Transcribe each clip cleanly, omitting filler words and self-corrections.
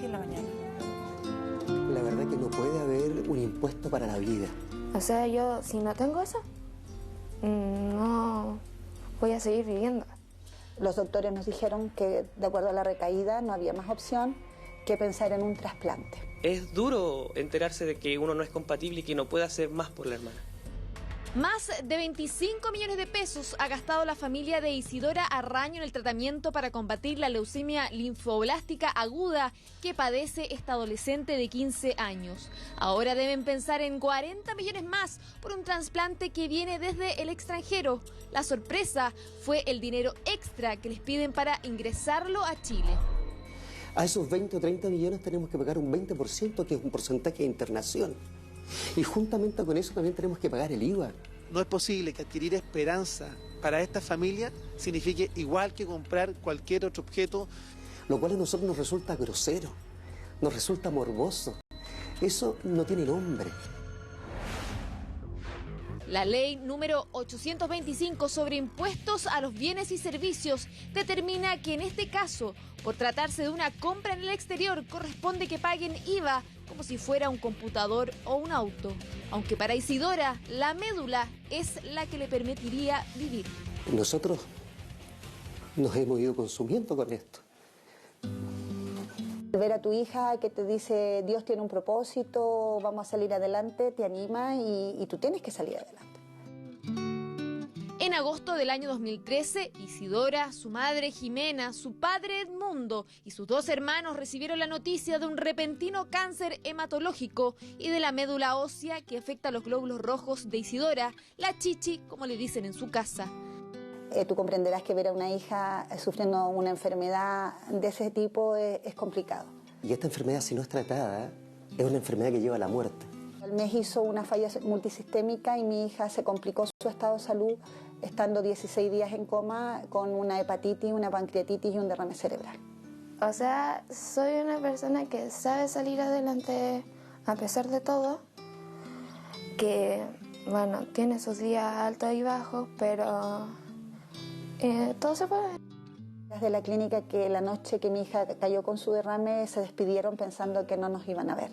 en la mañana. La verdad que no puede haber un impuesto para la vida. O sea, yo si no tengo eso, no voy a seguir viviendo. Los doctores nos dijeron que de acuerdo a la recaída no había más opción que pensar en un trasplante. Es duro enterarse de que uno no es compatible y que no puede hacer más por la hermana. Más de 25 millones de pesos ha gastado la familia de Isidora Arraño en el tratamiento para combatir la leucemia linfoblástica aguda que padece esta adolescente de 15 años. Ahora deben pensar en 40 millones más por un trasplante que viene desde el extranjero. La sorpresa fue el dinero extra que les piden para ingresarlo a Chile. A esos 20 o 30 millones tenemos que pagar un 20%, que es un porcentaje de internación. Y juntamente con eso también tenemos que pagar el IVA. No es posible que adquirir esperanza para esta familia signifique igual que comprar cualquier otro objeto. Lo cual a nosotros nos resulta grosero, nos resulta morboso. Eso no tiene nombre. La ley número 825 sobre impuestos a los bienes y servicios determina que en este caso, por tratarse de una compra en el exterior, corresponde que paguen IVA como si fuera un computador o un auto. Aunque para Isidora, la médula es la que le permitiría vivir. Nosotros nos hemos ido consumiendo con esto. Ver a tu hija que te dice Dios tiene un propósito, vamos a salir adelante, te anima y tú tienes que salir adelante. En agosto del año 2013, Isidora, su madre Jimena, su padre Edmundo y sus dos hermanos recibieron la noticia de un repentino cáncer hematológico y de la médula ósea que afecta a los glóbulos rojos de Isidora, la chichi, como le dicen en su casa. Tú comprenderás que ver a una hija sufriendo una enfermedad de ese tipo es complicado. Y esta enfermedad, si no es tratada, es una enfermedad que lleva a la muerte. El mes hizo una falla multisistémica y mi hija se complicó su estado de salud estando 16 días en coma con una hepatitis, una pancreatitis y un derrame cerebral. O sea, soy una persona que sabe salir adelante a pesar de todo, que, bueno, tiene sus días altos y bajos, pero todo se puede. Desde la clínica que la noche que mi hija cayó con su derrame se despidieron pensando que no nos iban a ver.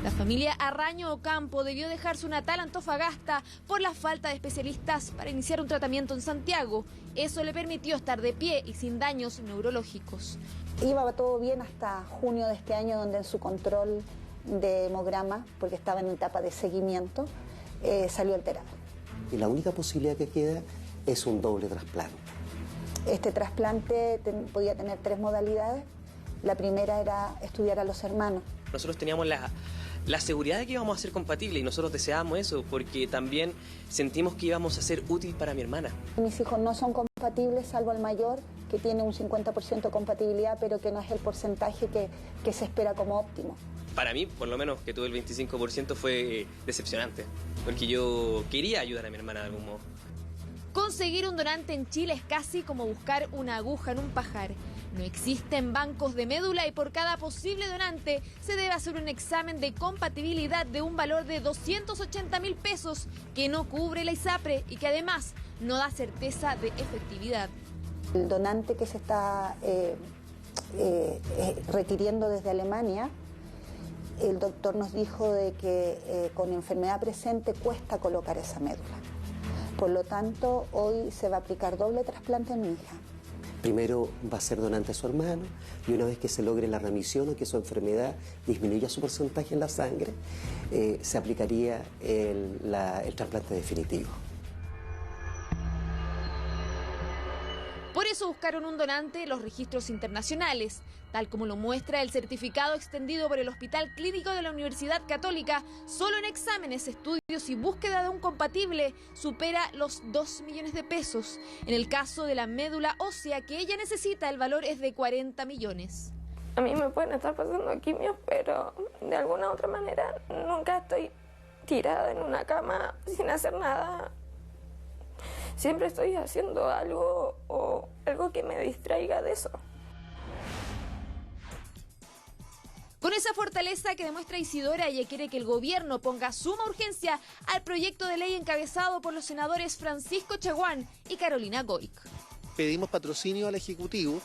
La familia Arraño Ocampo debió dejar su natal Antofagasta por la falta de especialistas para iniciar un tratamiento en Santiago. Eso le permitió estar de pie y sin daños neurológicos. Iba todo bien hasta junio de este año, donde en su control de hemograma, porque estaba en etapa de seguimiento, salió alterado. Y la única posibilidad que queda es un doble trasplante. Este trasplante podía tener 3 modalidades. La primera era estudiar a los hermanos. Nosotros teníamos la seguridad de que íbamos a ser compatibles y nosotros deseábamos eso porque también sentimos que íbamos a ser útil para mi hermana. Mis hijos no son compatibles, salvo el mayor, que tiene un 50% compatibilidad, pero que no es el porcentaje que se espera como óptimo. Para mí, por lo menos, que tuve el 25% fue decepcionante, porque yo quería ayudar a mi hermana de algún modo. Conseguir un donante en Chile es casi como buscar una aguja en un pajar. No existen bancos de médula y por cada posible donante se debe hacer un examen de compatibilidad de un valor de 280.000 pesos que no cubre la ISAPRE y que además no da certeza de efectividad. El donante que se está requiriendo desde Alemania, el doctor nos dijo de que con enfermedad presente cuesta colocar esa médula. Por lo tanto, hoy se va a aplicar doble trasplante a mi hija. Primero va a ser donante a su hermano y una vez que se logre la remisión o que su enfermedad disminuya su porcentaje en la sangre, se aplicaría el trasplante definitivo. Por eso buscaron un donante en los registros internacionales, tal como lo muestra el certificado extendido por el Hospital Clínico de la Universidad Católica. Solo en exámenes, estudios y búsqueda de un compatible supera los 2 millones de pesos. En el caso de la médula ósea que ella necesita, el valor es de 40 millones. A mí me pueden estar pasando quimios, pero de alguna u otra manera nunca estoy tirada en una cama sin hacer nada. Siempre estoy haciendo algo o algo que me distraiga de eso. Con esa fortaleza que demuestra Isidora, ella quiere que el gobierno ponga suma urgencia al proyecto de ley encabezado por los senadores Francisco Chaguán y Carolina Goic. Pedimos patrocinio al Ejecutivo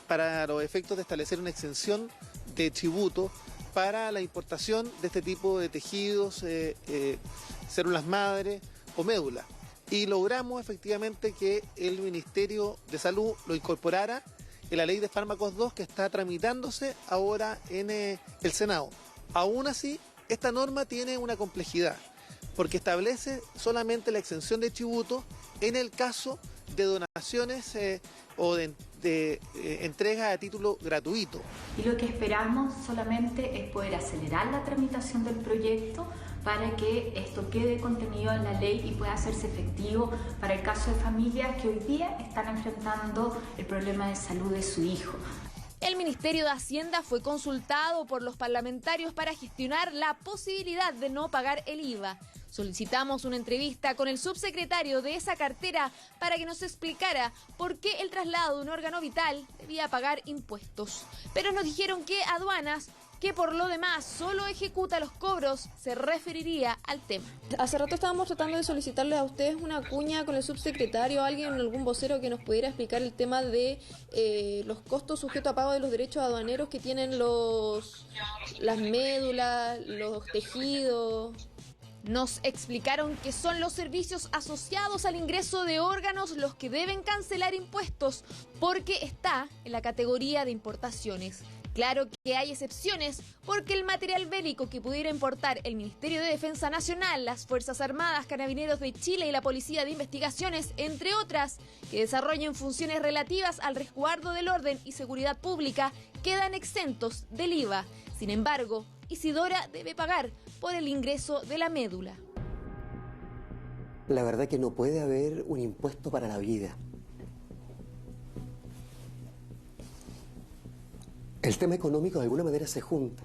para los efectos de establecer una exención de tributo para la importación de este tipo de tejidos, células madre o médula. Y logramos efectivamente que el Ministerio de Salud lo incorporara en la Ley de Fármacos 2 que está tramitándose ahora en el Senado. Aún así, esta norma tiene una complejidad, porque establece solamente la exención de tributo en el caso de donaciones o de entregas a título gratuito. Y lo que esperamos solamente es poder acelerar la tramitación del proyecto para que esto quede contenido en la ley y pueda hacerse efectivo para el caso de familias que hoy día están enfrentando el problema de salud de su hijo. El Ministerio de Hacienda fue consultado por los parlamentarios para gestionar la posibilidad de no pagar el IVA. Solicitamos una entrevista con el subsecretario de esa cartera para que nos explicara por qué el traslado de un órgano vital debía pagar impuestos. Pero nos dijeron que Aduanas, que por lo demás solo ejecuta los cobros, se referiría al tema. Hace rato estábamos tratando de solicitarles a ustedes una cuña con el subsecretario, alguien, algún vocero que nos pudiera explicar el tema de los costos sujetos a pago de los derechos aduaneros que tienen las médulas, los tejidos. Nos explicaron que son los servicios asociados al ingreso de órganos los que deben cancelar impuestos porque está en la categoría de importaciones. Claro que hay excepciones porque el material bélico que pudiera importar el Ministerio de Defensa Nacional, las Fuerzas Armadas, Carabineros de Chile y la Policía de Investigaciones, entre otras, que desarrollen funciones relativas al resguardo del orden y seguridad pública, quedan exentos del IVA. Sin embargo, Isidora debe pagar por el ingreso de la médula. La verdad que no puede haber un impuesto para la vida. El tema económico de alguna manera se junta.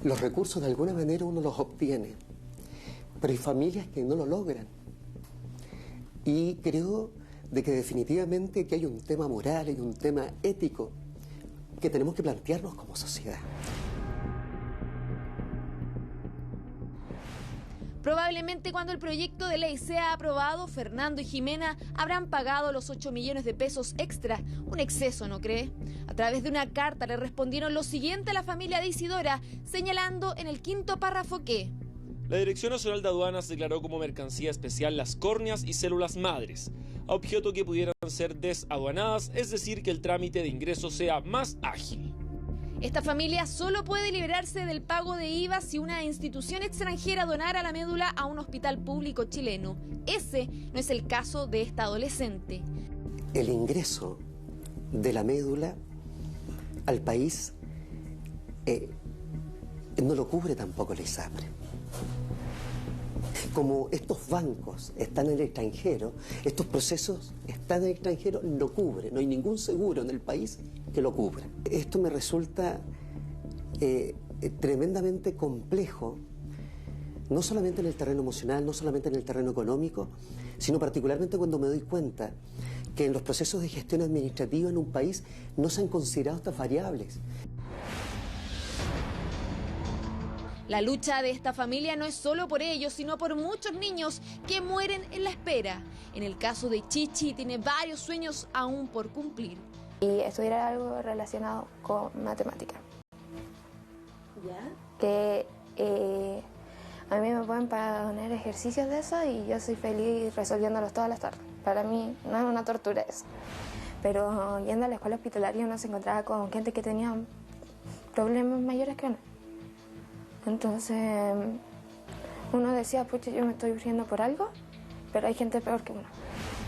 Los recursos de alguna manera uno los obtiene, pero hay familias que no lo logran. Y creo de que definitivamente que hay un tema moral y un tema ético que tenemos que plantearnos como sociedad. Probablemente cuando el proyecto de ley sea aprobado, Fernando y Jimena habrán pagado los 8 millones de pesos extra. Un exceso, ¿no cree? A través de una carta le respondieron lo siguiente a la familia de Isidora, señalando en el quinto párrafo que la Dirección Nacional de Aduanas declaró como mercancía especial las córneas y células madres, objeto que pudieran ser desaduanadas, es decir, que el trámite de ingreso sea más ágil. Esta familia solo puede liberarse del pago de IVA si una institución extranjera donara la médula a un hospital público chileno. Ese no es el caso de esta adolescente. El ingreso de la médula al país no lo cubre tampoco el ISAPRE. Como estos bancos están en el extranjero, estos procesos están en el extranjero, lo cubre. No hay ningún seguro en el país que lo cubra. Esto me resulta tremendamente complejo, no solamente en el terreno emocional, no solamente en el terreno económico, sino particularmente cuando me doy cuenta que en los procesos de gestión administrativa en un país no se han considerado estas variables. La lucha de esta familia no es solo por ellos, sino por muchos niños que mueren en la espera. En el caso de Chichi, tiene varios sueños aún por cumplir. Y estudiar algo relacionado con matemática. ¿Ya? Que a mí me pueden poner ejercicios de eso y yo soy feliz resolviéndolos todas las tardes. Para mí no es una tortura eso. Pero yendo a la escuela hospitalaria uno se encontraba con gente que tenía problemas mayores que uno. Entonces uno decía, pucha, yo me estoy sufriendo por algo, pero hay gente peor que uno.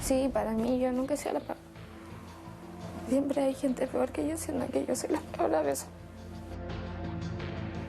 Sí, para mí yo nunca he sido la peor. Siempre hay gente peor que yo, siendo que yo soy la peor a veces.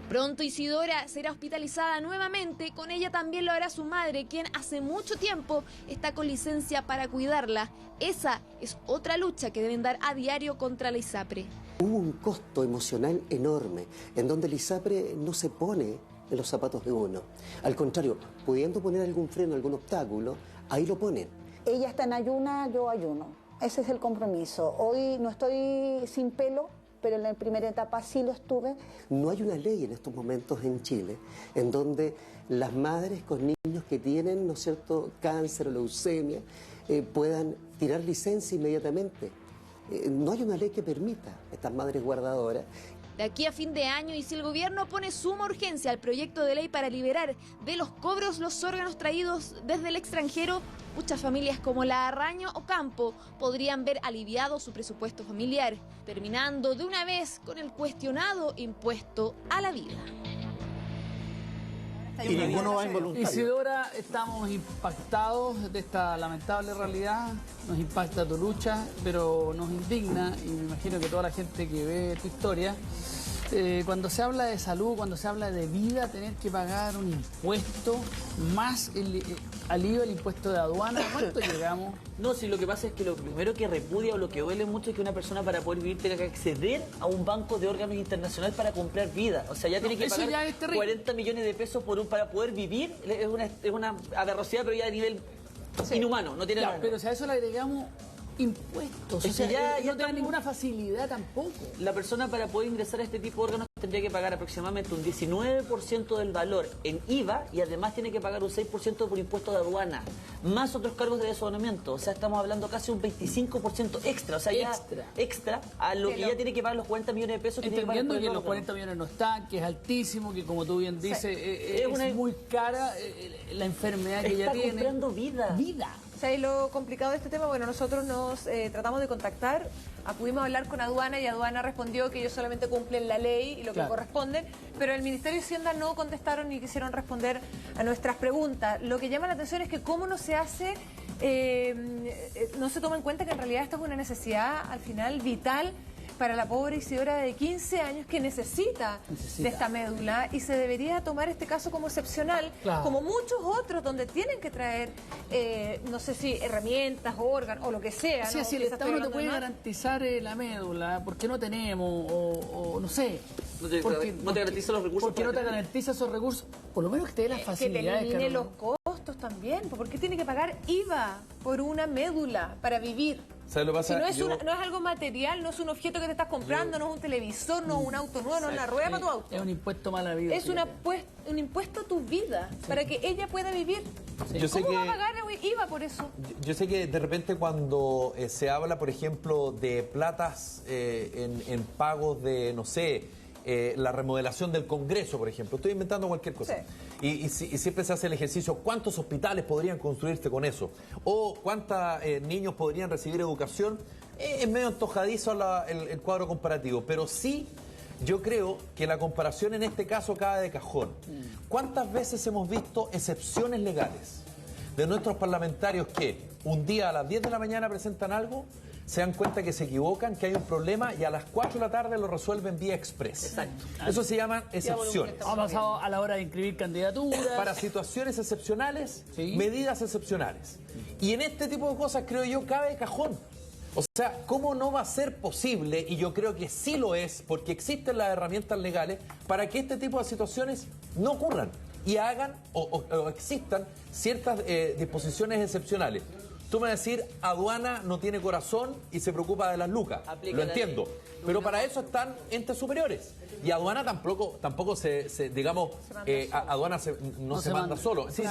Pronto Isidora será hospitalizada nuevamente, con ella también lo hará su madre, quien hace mucho tiempo está con licencia para cuidarla. Esa es otra lucha que deben dar a diario contra la ISAPRE. Hubo un costo emocional enorme, en donde el ISAPRE no se pone en los zapatos de uno. Al contrario, pudiendo poner algún freno, algún obstáculo, ahí lo ponen. Ella está en ayuna, yo ayuno. Ese es el compromiso. Hoy no estoy sin pelo, pero en la primera etapa sí lo estuve. No hay una ley en estos momentos en Chile en donde las madres con niños que tienen, ¿no es cierto?, cáncer o leucemia, puedan tirar licencia inmediatamente. no hay una ley que permita a estas madres guardadoras. De aquí a fin de año, y si el gobierno pone suma urgencia al proyecto de ley para liberar de los cobros los órganos traídos desde el extranjero, muchas familias como la Arraño o Campo podrían ver aliviado su presupuesto familiar, terminando de una vez con el cuestionado impuesto a la vida. Y ninguno va involuntario. Isidora, estamos impactados de esta lamentable realidad, nos impacta tu lucha, pero nos indigna, y me imagino que toda la gente que ve tu historia, cuando se habla de salud, cuando se habla de vida, tener que pagar un impuesto más al IVA, el impuesto de aduana, ¿cuánto llegamos? No, si lo que pasa es que lo primero que repudia o lo que duele mucho es que una persona para poder vivir tenga que acceder a un banco de órganos internacional para comprar vida. O sea, ya tiene que pagar 40 millones de pesos para poder vivir. Es una aberracidad, pero ya a nivel inhumano. No tiene nada. Pero si a eso le agregamos impuestos, o sea, ya no tiene ninguna facilidad tampoco. La persona para poder ingresar a este tipo de órganos tendría que pagar aproximadamente un 19% del valor en IVA y además tiene que pagar un 6% por impuesto de aduana, más otros cargos de desabonamiento. O sea, estamos hablando casi un 25% extra. O sea, extra a lo que ya tiene que pagar los 40 millones de pesos. Entendiendo que los 40 millones no están, que es altísimo, que como tú bien dices, es muy cara la enfermedad que ella tiene. Está comprando vida. Y lo complicado de este tema, bueno, nosotros nos tratamos de contactar, pudimos hablar con Aduana y Aduana respondió que ellos solamente cumplen la ley y lo que corresponde, pero el Ministerio de Hacienda no contestaron ni quisieron responder a nuestras preguntas. Lo que llama la atención es que cómo no se hace, no se toma en cuenta que en realidad esta es una necesidad al final vital para la pobre Isidora de 15 años que necesita de esta médula, y se debería tomar este caso como excepcional, como muchos otros donde tienen que traer, no sé si herramientas, órganos o lo que sea. Sí, si el Estado no te puede garantizar la médula, ¿por qué no tenemos? O no sé. No te garantiza los recursos. ¿Por qué no te garantiza esos recursos? Por lo menos que te dé las facilidades. Que te elimine los costos también. ¿Por qué tiene que pagar IVA por una médula para vivir? ¿Sabes lo que pasa? Si no es algo material, no es un objeto que te estás comprando, no es un televisor, no es un auto nuevo, no es una rueda para tu auto. Es un impuesto mala vida. Es un impuesto a tu vida, para que ella pueda vivir. ¿Cómo va a pagar IVA por eso? Yo sé que de repente cuando se habla, por ejemplo, de platas en pagos de, no sé, la remodelación del Congreso, por ejemplo. Estoy inventando cualquier cosa. Y siempre se hace el ejercicio, ¿cuántos hospitales podrían construirse con eso? O ¿cuántos niños podrían recibir educación? Es medio antojadizo el cuadro comparativo, pero sí yo creo que la comparación en este caso cae de cajón. ¿Cuántas veces hemos visto excepciones legales de nuestros parlamentarios que un día a las 10 de la mañana presentan algo, se dan cuenta que se equivocan, que hay un problema y a las 4 de la tarde lo resuelven vía express? Exacto. Eso se llaman excepciones. Ha pasado a la hora de inscribir candidaturas. Para situaciones excepcionales, medidas excepcionales. Y en este tipo de cosas, creo yo, cabe cajón. O sea, ¿cómo no va a ser posible? Y yo creo que sí lo es, porque existen las herramientas legales para que este tipo de situaciones no ocurran y hagan o existan ciertas disposiciones excepcionales. Tú me vas a decir, Aduana no tiene corazón y se preocupa de las lucas. Lo entiendo. Pero para eso están entes superiores. Y Aduana tampoco Aduana no se manda solo. Si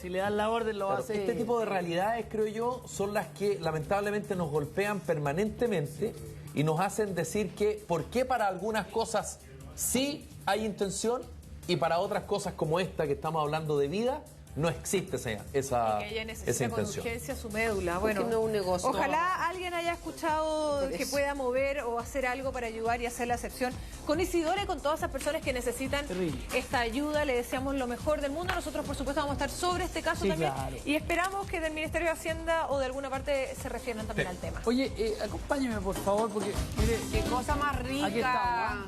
le dan la orden, lo hace. Este tipo de realidades, creo yo, son las que lamentablemente nos golpean permanentemente y nos hacen decir que por qué para algunas cosas sí hay intención y para otras cosas como esta que estamos hablando de vida, no existe esa que ella necesita con intención. urgencia su médula. Bueno, no es un negocio. Ojalá alguien haya escuchado que pueda mover o hacer algo para ayudar y hacer la excepción con Isidora y con todas esas personas que necesitan esta ayuda. Le deseamos lo mejor del mundo. Nosotros, por supuesto, vamos a estar sobre este caso también. Claro. Y esperamos que del Ministerio de Hacienda o de alguna parte se refieran también al tema. Oye, acompáñeme, por favor, porque mire, qué cosa más rica. Aquí está,